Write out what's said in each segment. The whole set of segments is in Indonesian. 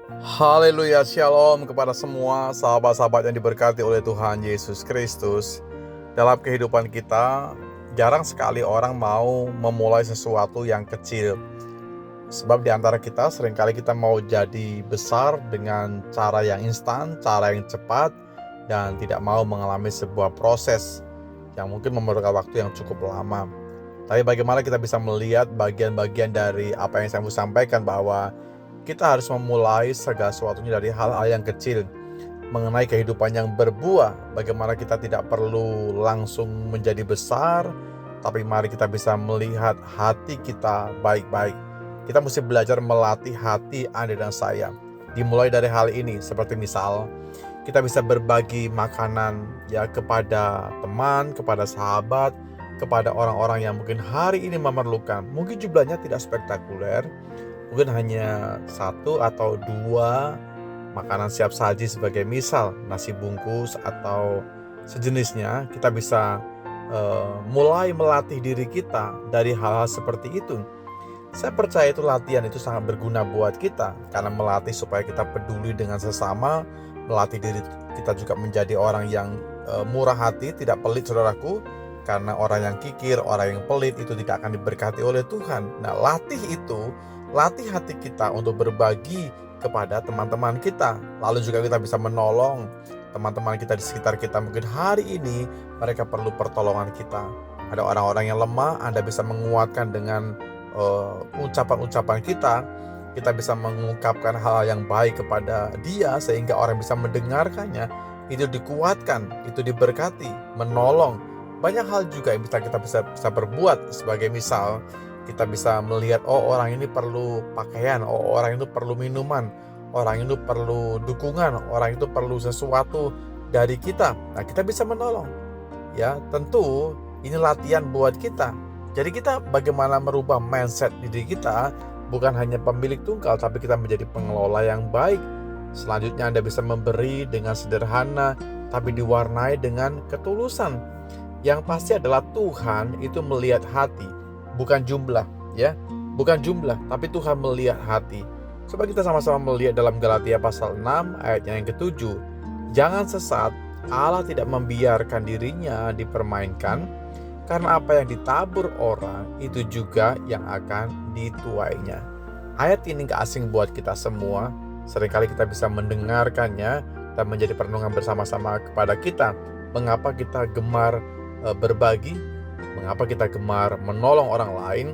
Haleluya, shalom kepada semua sahabat-sahabat yang diberkati oleh Tuhan Yesus Kristus. Dalam kehidupan kita, jarang sekali orang mau memulai sesuatu yang kecil. Sebab di antara kita seringkali kita mau jadi besar dengan cara yang instan, cara yang cepat, dan tidak mau mengalami sebuah proses yang mungkin memerlukan waktu yang cukup lama. Tapi bagaimana kita bisa melihat bagian-bagian dari apa yang saya mau sampaikan, bahwa kita harus memulai segala sesuatunya dari hal-hal yang kecil mengenai kehidupan yang berbuah. Bagaimana kita tidak perlu langsung menjadi besar, tapi mari kita bisa melihat hati kita baik-baik. Kita mesti belajar melatih hati Anda dan saya. Dimulai dari hal ini, seperti misal kita bisa berbagi makanan ya kepada teman, kepada sahabat, kepada orang-orang yang mungkin hari ini memerlukan. Mungkin jumlahnya tidak spektakuler, mungkin hanya satu atau dua makanan siap saji sebagai misal, nasi bungkus atau sejenisnya. Kita bisa mulai melatih diri kita dari hal-hal seperti itu. Saya percaya itu latihan itu sangat berguna buat kita, karena melatih supaya kita peduli dengan sesama, melatih diri kita juga menjadi orang yang murah hati, tidak pelit, saudaraku. Karena orang yang kikir, orang yang pelit itu tidak akan diberkati oleh Tuhan. Nah, latih hati kita untuk berbagi kepada teman-teman kita. Lalu juga kita bisa menolong teman-teman kita di sekitar kita. Mungkin hari ini mereka perlu pertolongan kita. Ada orang-orang yang lemah, Anda bisa menguatkan dengan ucapan-ucapan kita. Kita bisa mengungkapkan hal yang baik kepada dia, sehingga orang bisa mendengarkannya, itu dikuatkan, itu diberkati, menolong. Banyak hal juga yang kita bisa berbuat. Sebagai misal, kita bisa melihat, orang ini perlu pakaian, orang itu perlu minuman, orang itu perlu dukungan, orang itu perlu sesuatu dari kita. Nah, kita bisa menolong. Ya, tentu ini latihan buat kita. Jadi kita bagaimana merubah mindset diri kita, bukan hanya pemilik tunggal, tapi kita menjadi pengelola yang baik. Selanjutnya Anda bisa memberi dengan sederhana, tapi diwarnai dengan ketulusan. Yang pasti adalah Tuhan itu melihat hati, bukan jumlah, ya, bukan jumlah, tapi Tuhan melihat hati. Coba kita sama-sama melihat dalam Galatia pasal 6 ayatnya yang ke-7. Jangan sesat, Allah tidak membiarkan dirinya dipermainkan, karena apa yang ditabur orang itu juga yang akan dituainya. Ayat ini gak asing buat kita semua. Seringkali kita bisa mendengarkannya dan menjadi perenungan bersama-sama kepada kita. Mengapa kita gemar berbagi, mengapa kita gemar menolong orang lain,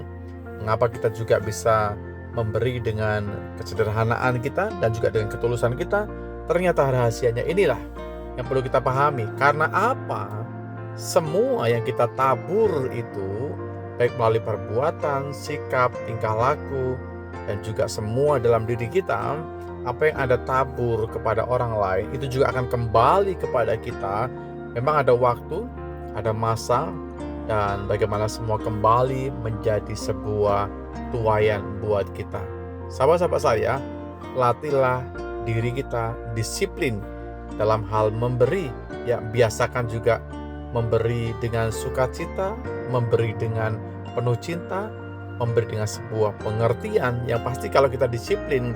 mengapa kita juga bisa memberi dengan kesederhanaan kita dan juga dengan ketulusan kita. Ternyata rahasianya inilah yang perlu kita pahami. Karena apa? Semua yang kita tabur itu, baik melalui perbuatan, sikap, tingkah laku, dan juga semua dalam diri kita, apa yang Anda tabur kepada orang lain itu juga akan kembali kepada kita. Memang ada waktu, ada masa, dan bagaimana semua kembali menjadi sebuah tuaian buat kita. Sahabat-sahabat saya, latihlah diri kita disiplin dalam hal memberi. Ya, biasakan juga memberi dengan sukacita, memberi dengan penuh cinta, memberi dengan sebuah pengertian yang pasti kalau kita disiplin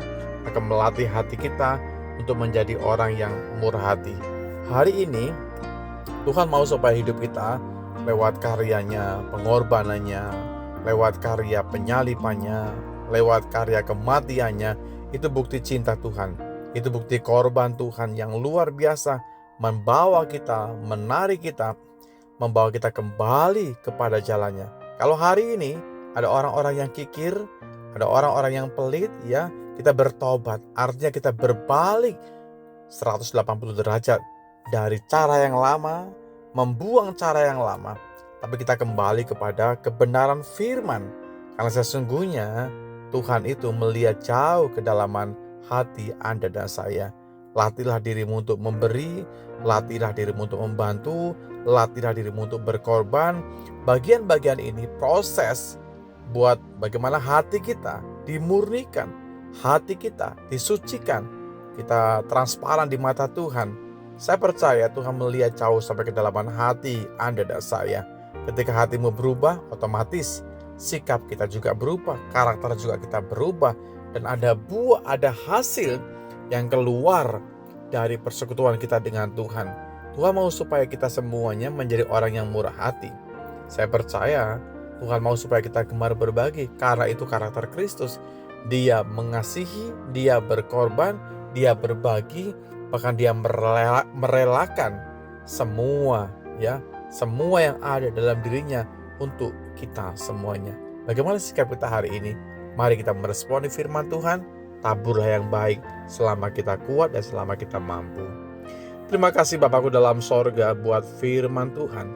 akan melatih hati kita untuk menjadi orang yang murah hati. Hari ini Tuhan mau supaya hidup kita lewat karyanya, pengorbanannya, lewat karya penyalipannya, lewat karya kematiannya, itu bukti cinta Tuhan. Itu bukti korban Tuhan yang luar biasa, membawa kita, menarik kita, membawa kita kembali kepada jalannya. Kalau hari ini ada orang-orang yang kikir, ada orang-orang yang pelit, ya, kita bertobat. Artinya kita berbalik 180 derajat dari cara yang lama, membuang cara yang lama, tapi kita kembali kepada kebenaran firman. Karena sesungguhnya Tuhan itu melihat jauh kedalaman hati Anda dan saya. Latihlah dirimu untuk memberi, latihlah dirimu untuk membantu, latihlah dirimu untuk berkorban. Bagian-bagian ini proses buat bagaimana hati kita dimurnikan, hati kita disucikan, kita transparan di mata Tuhan. Saya percaya Tuhan melihat jauh sampai kedalaman hati Anda dan saya. Ketika hatimu berubah, otomatis sikap kita juga berubah, karakter juga kita berubah, dan ada buah, ada hasil yang keluar dari persekutuan kita dengan Tuhan. Tuhan mau supaya kita semuanya menjadi orang yang murah hati. Saya percaya Tuhan mau supaya kita gemar berbagi, karena itu karakter Kristus. Dia mengasihi, dia berkorban, dia berbagi, bahkan dia merelakan semua yang ada dalam dirinya untuk kita semuanya. Bagaimana sikap kita hari ini? Mari kita meresponi firman Tuhan. Taburlah yang baik selama kita kuat dan selama kita mampu. Terima kasih Bapakku dalam sorga buat firman Tuhan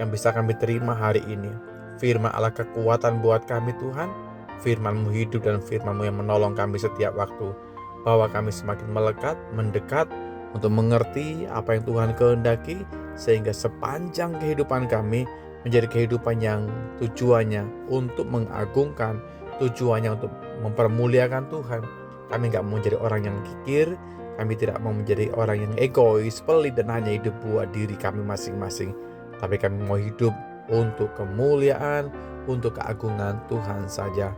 yang bisa kami terima hari ini. Firman Allah kekuatan buat kami Tuhan. Firman-Mu hidup dan Firman-Mu yang menolong kami setiap waktu. Bahwa kami semakin melekat, mendekat untuk mengerti apa yang Tuhan kehendaki, sehingga sepanjang kehidupan kami menjadi kehidupan yang tujuannya untuk mengagungkan, tujuannya untuk mempermuliakan Tuhan. Kami gak mau menjadi orang yang kikir, kami tidak mau menjadi orang yang egois, pelit, dan hanya hidup buat diri kami masing-masing. Tapi kami mau hidup untuk kemuliaan, untuk keagungan Tuhan saja.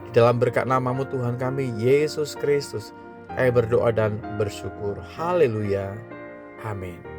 Di dalam berkat nama-Mu Tuhan kami, Yesus Kristus, kami berdoa dan bersyukur. Haleluya. Amin.